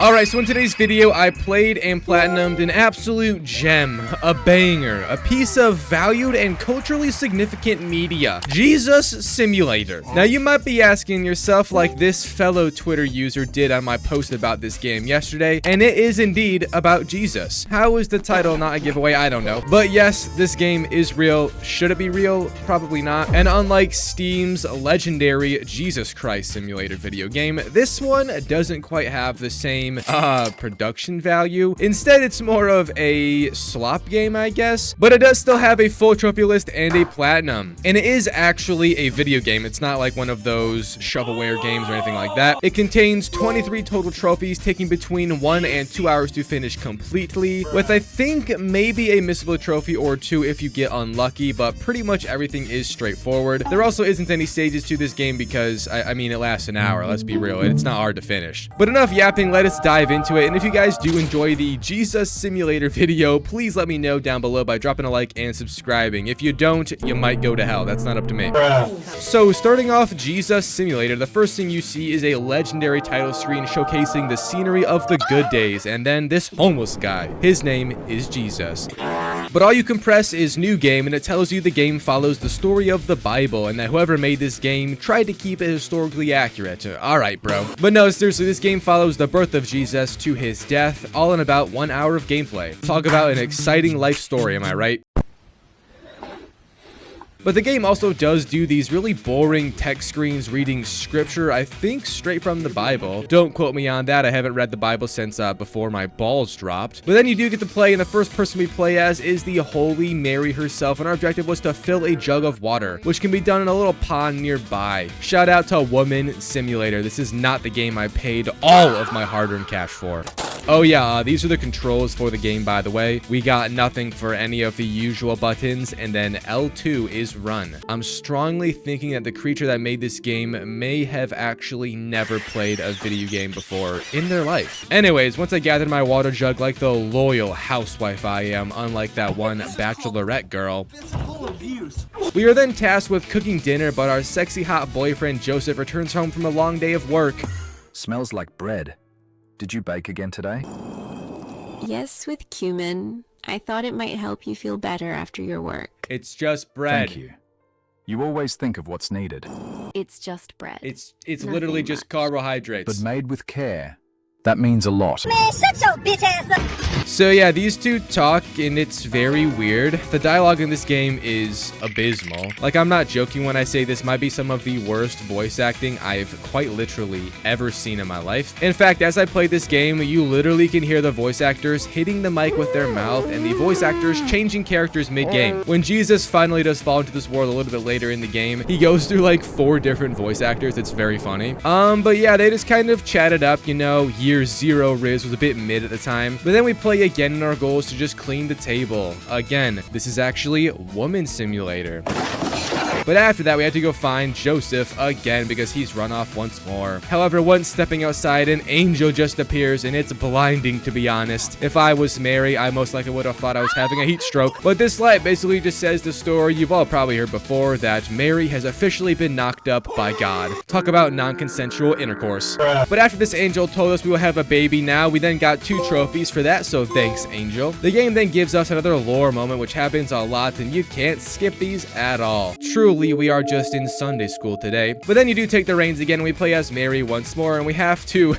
Alright, so in today's video, I played and platinumed an absolute gem, a banger, a piece of valued and culturally significant media, Jesus Simulator. Now, you might be asking yourself, like this fellow Twitter user did on my post about this game yesterday, and it is indeed about Jesus. How is the title not a giveaway? I don't know. But yes, this game is real. Should it be real? Probably not. And unlike Steam's legendary Jesus Christ Simulator video game, this one doesn't quite have the same production value. Instead, it's more of a slop game, I guess, but it does still have a full trophy list and a platinum. And it is actually a video game. It's not like one of those shovelware games or anything like that. It contains 23 total trophies, taking between 1 and 2 hours to finish completely, with I think maybe a missable trophy or two if you get unlucky, but pretty much everything is straightforward. There also isn't any stages to this game because, I mean, it lasts an hour, let's be real. It's not hard to finish. But enough yapping, let us dive into it. And if you guys do enjoy the Jesus Simulator video, please let me know down below by dropping a like and subscribing. If you don't, you might go to hell. That's not up to me. So starting off Jesus Simulator, the first thing you see is a legendary title screen showcasing the scenery of the good days, and then this homeless guy. His name is Jesus. But all you can press is new game, and it tells you the game follows the story of the Bible, and that whoever made this game tried to keep it historically accurate. Alright, bro. But no, seriously, this game follows the birth of Jesus to his death, all in about 1 hour of gameplay. Talk about an exciting life story, am I right? But the game also does do these really boring text screens reading scripture, I think straight from the Bible. Don't quote me on that, I haven't read the Bible since before my balls dropped. But then you do get to play, and the first person we play as is the Holy Mary herself, and our objective was to fill a jug of water, which can be done in a little pond nearby. Shout out to Woman Simulator. This is not the game I paid all of my hard-earned cash for. Oh yeah, these are the controls for the game, by the way. We got nothing for any of the usual buttons, and then L2 is run. I'm strongly thinking that the creature that made this game may have actually never played a video game before in their life. Anyways, once I gathered my water jug like the loyal housewife I am, unlike that one bachelorette girl, we are then tasked with cooking dinner, but our sexy hot boyfriend Joseph returns home from a long day of work. Smells like bread. Did you bake again today? Yes, with cumin. I thought it might help you feel better after your work. It's just bread. Thank you. You always think of what's needed. It's just bread. It's literally just carbohydrates. But made with care. That means a lot. Man, shut your bitch ass up. So yeah, these two talk, and it's very weird. The dialogue in this game is abysmal. Like, I'm not joking when I say this might be some of the worst voice acting I've quite literally ever seen in my life. In fact, as I play this game, you literally can hear the voice actors hitting the mic with their mouth, and the voice actors changing characters mid-game. When Jesus finally does fall into this world a little bit later in the game, he goes through like 4 different voice actors. It's very funny. But yeah, they just kind of chatted up, you know. Year 0 Riz was a bit mid at the time, but then we play again, and our goal is to just clean the table. Again, this is actually Woman Simulator. But after that, we had to go find Joseph again because he's run off once more. However, once stepping outside, an angel just appears, and it's blinding, to be honest. If I was Mary, I most likely would have thought I was having a heat stroke. But this light basically just says the story you've all probably heard before, that Mary has officially been knocked up by God. Talk about non-consensual intercourse. But after this angel told us we will have a baby now, we then got 2 trophies for that, so thanks, angel. The game then gives us another lore moment, which happens a lot, and you can't skip these at all. Truly, we are just in Sunday school today. But then you do take the reins again, and we play as Mary once more, and we have to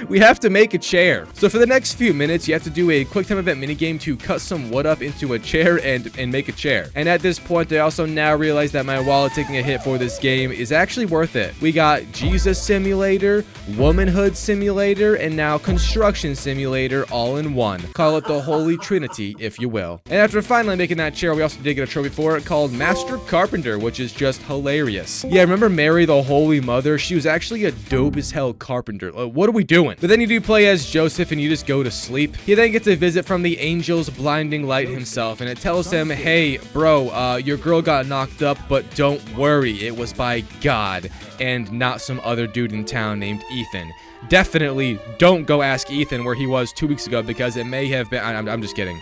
we have to make a chair. So for the next few minutes, you have to do a quick time event minigame to cut some wood up into a chair and make a chair. And at this point, I also now realize that my wallet taking a hit for this game is actually worth it. We got Jesus Simulator, Womanhood Simulator, and now Construction Simulator all in one. Call it the Holy Trinity, if you will. And after finally making that chair, we also did get a trophy for it called Master Carpenter, which is just hilarious. Yeah, remember Mary, the Holy Mother? She was actually a dope as hell carpenter. What are we doing? But then you do play as Joseph, and you just go to sleep. He then gets a visit from the angel's blinding light himself, and it tells him, hey, bro, your girl got knocked up, but don't worry, it was by God, and not some other dude in town named Ethan. Definitely don't go ask Ethan where he was 2 weeks ago, because it may have been, I'm just kidding.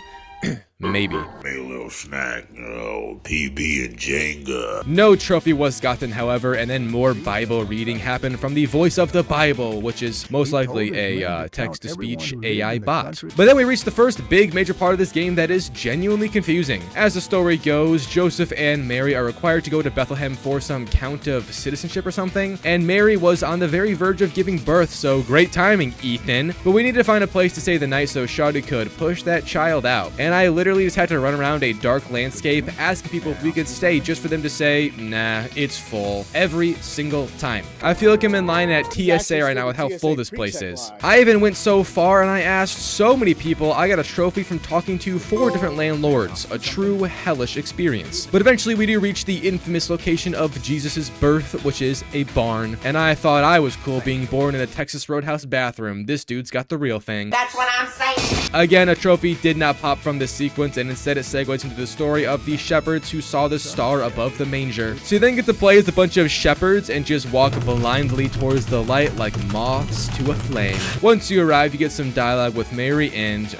Maybe. Make a little snack, PB and Jenga. No trophy was gotten, however, and then more Bible reading happened from the voice of the Bible, which is most likely a text-to-speech AI bot. But then we reached the first big major part of this game that is genuinely confusing. As the story goes, Joseph and Mary are required to go to Bethlehem for some count of citizenship or something, and Mary was on the very verge of giving birth, so great timing, Ethan. But we needed to find a place to stay the night so Shawty could push that child out, and I literally just had to run around a dark landscape asking people if we could stay just for them to say, nah, it's full, every single time. I feel like I'm in line at TSA right now with how full this place is. I even went so far and I asked so many people, I got a trophy from talking to 4 different landlords, a true hellish experience. But eventually we do reach the infamous location of Jesus's birth, which is a barn, and I thought I was cool being born in a Texas Roadhouse bathroom. This dude's got the real thing. That's what I'm saying. Again, a trophy did not pop from this sequence, and instead it segues into the story of the shepherds who saw the star above the manger. So you then get to play as a bunch of shepherds and just walk blindly towards the light like moths to a flame. Once you arrive, you get some dialogue with Mary and,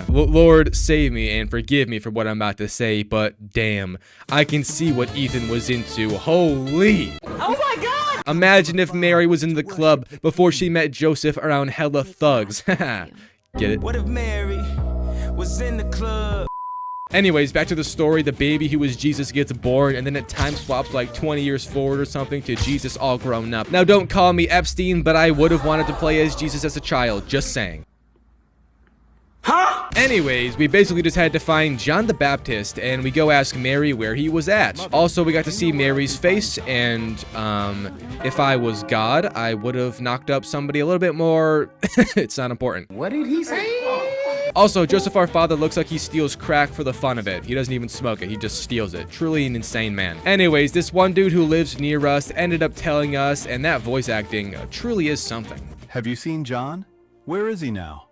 Lord save me and forgive me for what I'm about to say, but damn, I can see what Ethan was into. Holy! Oh my God! Imagine if Mary was in the club before she met Joseph around hella thugs. Get it? What if Mary was in the club? Anyways, back to the story. The baby who was Jesus gets born, and then it time swaps like 20 years forward or something to Jesus all grown up. Now, don't call me Epstein, but I would have wanted to play as Jesus as a child. Just saying. Huh? Anyways, we basically just had to find John the Baptist, and we go ask Mary where he was at. Also, we got to see Mary's face, and if I was God, I would have knocked up somebody a little bit more. It's not important. What did he say? Also, Joseph our father looks like he steals crack for the fun of it. He doesn't even smoke it, he just steals it. Truly an insane man. Anyways, this one dude who lives near us ended up telling us, and that voice acting truly is something. Have you seen John? Where is he now?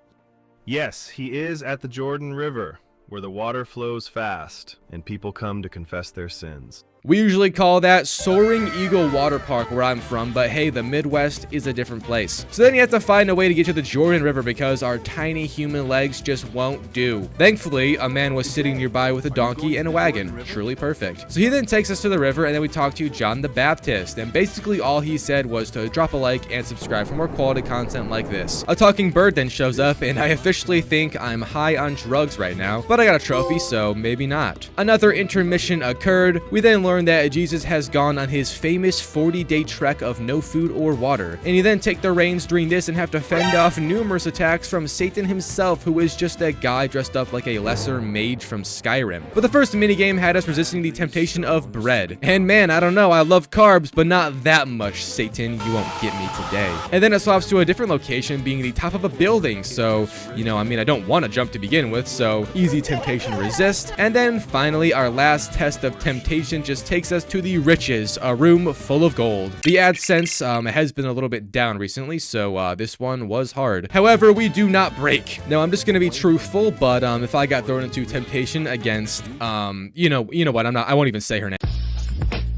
Yes, he is at the Jordan River, where the water flows fast, and people come to confess their sins. We usually call that Soaring Eagle Water Park where I'm from, but hey, the Midwest is a different place. So then you have to find a way to get to the Jordan River because our tiny human legs just won't do. Thankfully, a man was sitting nearby with a donkey and a wagon. Truly perfect. So he then takes us to the river, and then we talk to John the Baptist, and basically all he said was to drop a like and subscribe for more quality content like this. A talking bird then shows up, and I officially think I'm high on drugs right now, but I got a trophy, so maybe not. Another intermission occurred. We then learn that Jesus has gone on his famous 40-day trek of no food or water, and you then take the reins during this and have to fend off numerous attacks from Satan himself, who is just a guy dressed up like a lesser mage from Skyrim. But the first minigame had us resisting the temptation of bread, and man, I don't know, I love carbs, but not that much, Satan, you won't get me today. And then it swaps to a different location, being the top of a building, so, you know, I mean, I don't want to jump to begin with, so easy temptation resist. And then finally, our last test of temptation just takes us to the riches, a room full of gold. The AdSense has been a little bit down recently, so this one was hard. However, we do not break. Now, I'm just gonna be truthful, but if I got thrown into temptation against, you know what, I won't even say her name.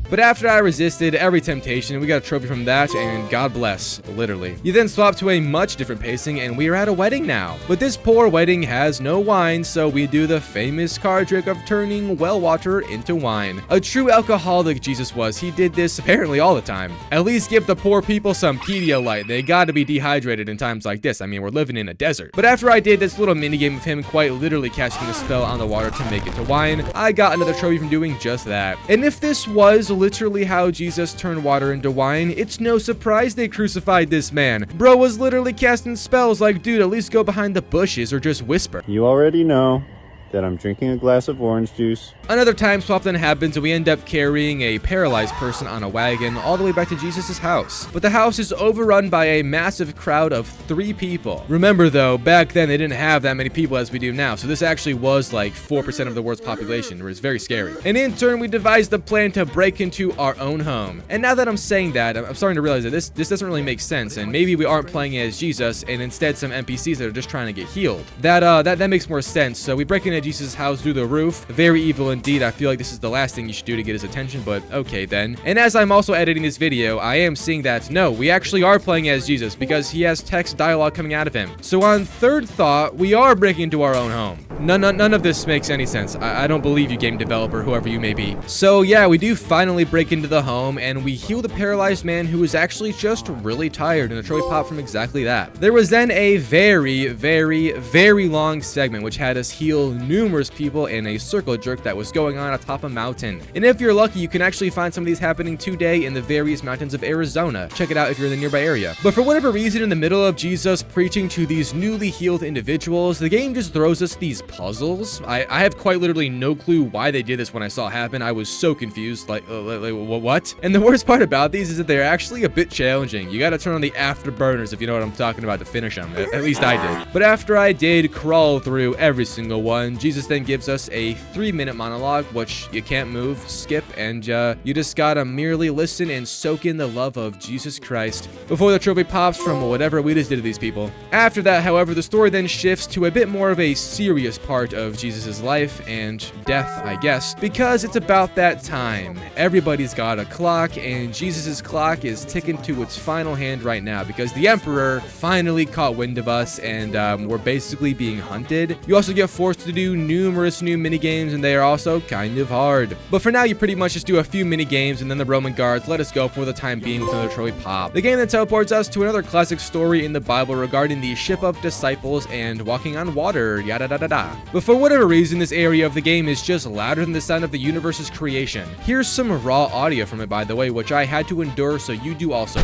But after I resisted every temptation, we got a trophy from that, and God bless, literally. You then swap to a much different pacing, and we are at a wedding now. But this poor wedding has no wine, so we do the famous card trick of turning well water into wine. A true alcoholic Jesus was. He did this apparently all the time. At least give the poor people some Pedialyte. They gotta be dehydrated in times like this. I mean, we're living in a desert. But after I did this little minigame of him quite literally casting a spell on the water to make it to wine, I got another trophy from doing just that. And if this was literally how Jesus turned water into wine, it's no surprise they crucified this man. Bro was literally casting spells like, dude, at least go behind the bushes or just whisper. You already know that I'm drinking a glass of orange juice. Another time swap then happens, and we end up carrying a paralyzed person on a wagon all the way back to Jesus' house. But the house is overrun by a massive crowd of 3 people. Remember though, back then they didn't have that many people as we do now, so this actually was like 4% of the world's population. It was very scary. And in turn, we devised the plan to break into our own home. And now that I'm saying that, I'm starting to realize that this doesn't really make sense, and maybe we aren't playing as Jesus, and instead some NPCs that are just trying to get healed. That makes more sense. So we break into at Jesus' house through the roof. Very evil indeed. I feel like this is the last thing you should do to get his attention, but okay then. And as I'm also editing this video, I am seeing that, no, we actually are playing as Jesus because he has text dialogue coming out of him. So on third thought, we are breaking into our own home. None of this makes any sense. I don't believe you, game developer, whoever you may be. So yeah, we do finally break into the home, and we heal the paralyzed man who was actually just really tired, and a trophy pop from exactly that. There was then a very long segment which had us heal numerous people in a circle jerk that was going on atop a mountain. And if you're lucky, you can actually find some of these happening today in the various mountains of Arizona. Check it out if you're in the nearby area. But for whatever reason, in the middle of Jesus preaching to these newly healed individuals, the game just throws us these puzzles. I have quite literally no clue why they did this when I saw it happen. I was so confused, like what? And the worst part about these is that they're actually a bit challenging. You gotta turn on the afterburners if you know what I'm talking about to finish them. At least I did. But after I did crawl through every single one, Jesus then gives us a 3-minute monologue, which you can't move, skip, and you just gotta merely listen and soak in the love of Jesus Christ before the trophy pops from whatever we just did to these people. After that, however, the story then shifts to a bit more of a serious part of Jesus' life and death, I guess, because it's about that time. Everybody's got a clock, and Jesus' clock is ticking to its final hand right now because the Emperor finally caught wind of us, and we're basically being hunted. You also get forced to do numerous new minigames, and they are also kind of hard. But for now, you pretty much just do a few minigames, and then the Roman guards let us go for the time being with another trophy pop. The game then teleports us to another classic story in the Bible regarding the ship of disciples and walking on water, yada da da da. But for whatever reason, this area of the game is just louder than the sound of the universe's creation. Here's some raw audio from it, by the way, which I had to endure, so you do also.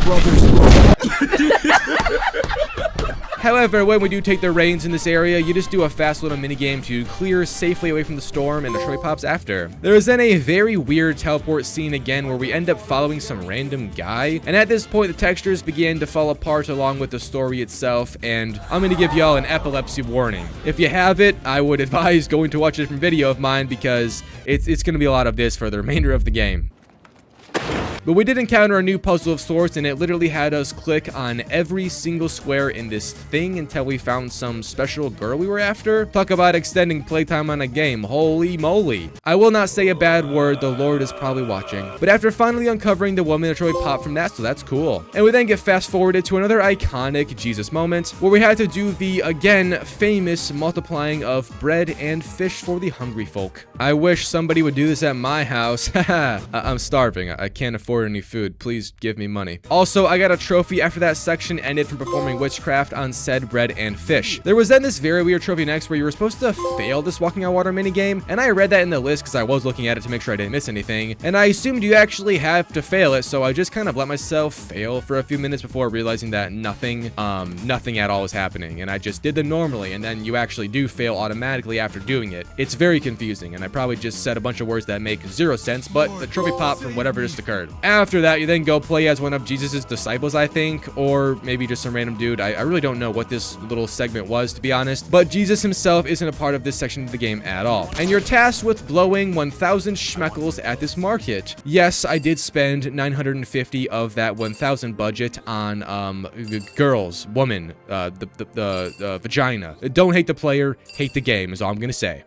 However, when we do take the reins in this area, you just do a fast little minigame to clear safely away from the storm, and the trophy pops after. There is then a very weird teleport scene again where we end up following some random guy, and at this point the textures begin to fall apart along with the story itself, and I'm going to give y'all an epilepsy warning. If you have it, I would advise going to watch a different video of mine because it's going to be a lot of this for the remainder of the game. But we did encounter a new puzzle of sorts, and it literally had us click on every single square in this thing until we found some special girl we were after. Talk about extending playtime on a game. Holy moly. I will not say a bad word, the Lord is probably watching. But after finally uncovering the woman, the trophy popped from that, so that's cool. And we then get fast forwarded to another iconic Jesus moment where we had to do the, again, famous multiplying of bread and fish for the hungry folk. I wish somebody would do this at my house. Haha. I'm starving. I can't afford any food. Please give me money. Also, I got a trophy after that section ended from performing witchcraft on said bread and fish. There was then this very weird trophy next where you were supposed to fail this walking on water minigame, and I read that in the list because I was looking at it to make sure I didn't miss anything, and I assumed you actually have to fail it, so I just kind of let myself fail for a few minutes before realizing that nothing at all was happening, and I just did them normally, and then you actually do fail automatically after doing it. It's very confusing, and I probably just said a bunch of words that make zero sense, but the trophy popped from whatever just occurred. After that, you then go play as one of Jesus's disciples, I think, or maybe just some random dude. I really don't know what this little segment was, to be honest, but Jesus himself isn't a part of this section of the game at all. And you're tasked with blowing 1,000 schmeckles at this market. Yes, I did spend 950 of that 1,000 budget on girls, woman, the vagina. Don't hate the player, hate the game is all I'm gonna say.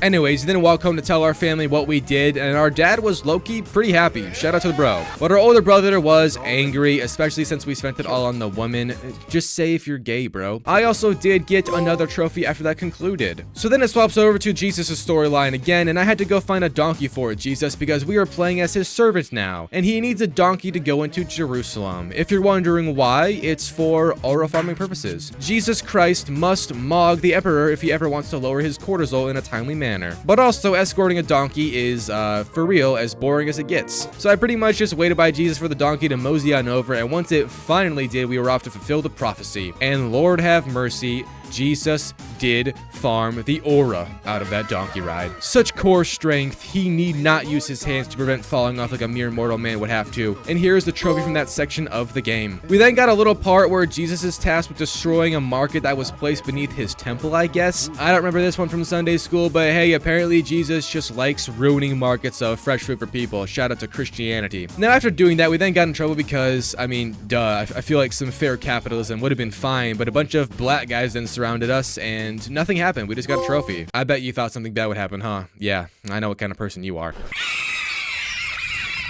Anyways, then walk home to tell our family what we did, and our dad was low-key pretty happy. Shout out to the bro. But our older brother was angry, especially since we spent it all on the woman. Just say if you're gay, bro. I also did get another trophy after that concluded. So then it swaps over to Jesus' storyline again, and I had to go find a donkey for Jesus because we are playing as his servant now, and he needs a donkey to go into Jerusalem. If you're wondering why, it's for oral farming purposes. Jesus Christ must mog the emperor if he ever wants to lower his cortisol in a timely manner. But also, escorting a donkey is, for real, as boring as it gets. So I pretty much just waited by Jesus for the donkey to mosey on over, and once it finally did, we were off to fulfill the prophecy. And Lord have mercy, Jesus did farm the aura out of that donkey ride. Such core strength, he need not use his hands to prevent falling off like a mere mortal man would have to. And here's the trophy from that section of the game. We then got a little part where Jesus is tasked with destroying a market that was placed beneath his temple, I guess. I don't remember this one from Sunday school, but hey, apparently Jesus just likes ruining markets of fresh food for people. Shout out to Christianity. Now, after doing that, we then got in trouble because, I mean, duh, I feel like some fair capitalism would have been fine, but a bunch of black guys then surrounded us, and nothing happened. We just got a trophy. I bet you thought something bad would happen, huh? Yeah, I know what kind of person you are.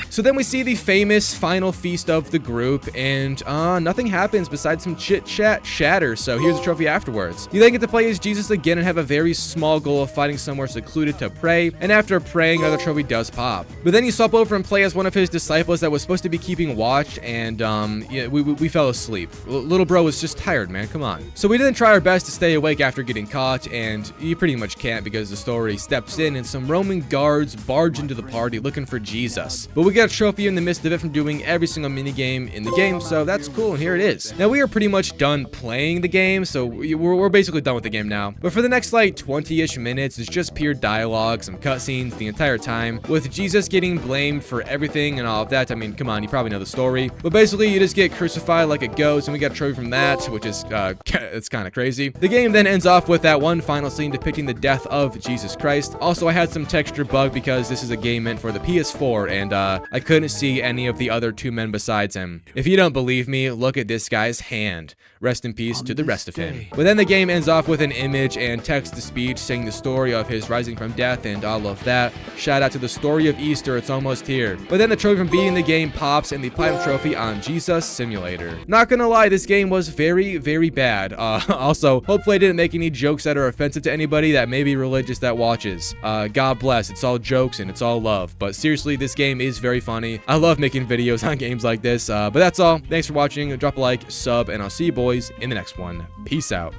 So then we see the famous final feast of the group, and nothing happens besides some chit-chat shatter, so here's a trophy afterwards. You then get to play as Jesus again and have a very small goal of finding somewhere secluded to pray, and after praying, another trophy does pop. But then you swap over and play as one of his disciples that was supposed to be keeping watch, and yeah, we fell asleep. Little bro was just tired, man, come on. So we didn't try our best to stay awake after getting caught, and you pretty much can't because the story steps in and some Roman guards barge into the party looking for Jesus. But we get a trophy in the midst of it from doing every single minigame in the game, so that's cool, and here it is. Now we are pretty much done playing the game, so we're basically done with the game now. But for the next like 20-ish minutes, it's just pure dialogue, some cutscenes the entire time, with Jesus getting blamed for everything and all of that. I mean, come on, you probably know the story. But basically, you just get crucified like a ghost, and we got a trophy from that, which is, it's kind of crazy. The game then ends off with that one final scene depicting the death of Jesus Christ. Also, I had some texture bug because this is a game meant for the PS4, and I couldn't see any of the other two men besides him. If you don't believe me, look at this guy's hand. Rest in peace to the rest of him. But then the game ends off with an image and text-to-speech saying the story of his rising from death and all of that. Shout out to the story of Easter, it's almost here. But then the trophy from beating the game pops and the platinum trophy on Jesus Simulator. Not gonna lie, this game was very, very bad. Also, hopefully I didn't make any jokes that are offensive to anybody that may be religious that watches. God bless, it's all jokes and it's all love. But seriously, this game is very funny. I love making videos on games like this, but that's all. Thanks for watching. Drop a like, sub, and I'll see you boys in the next one. Peace out.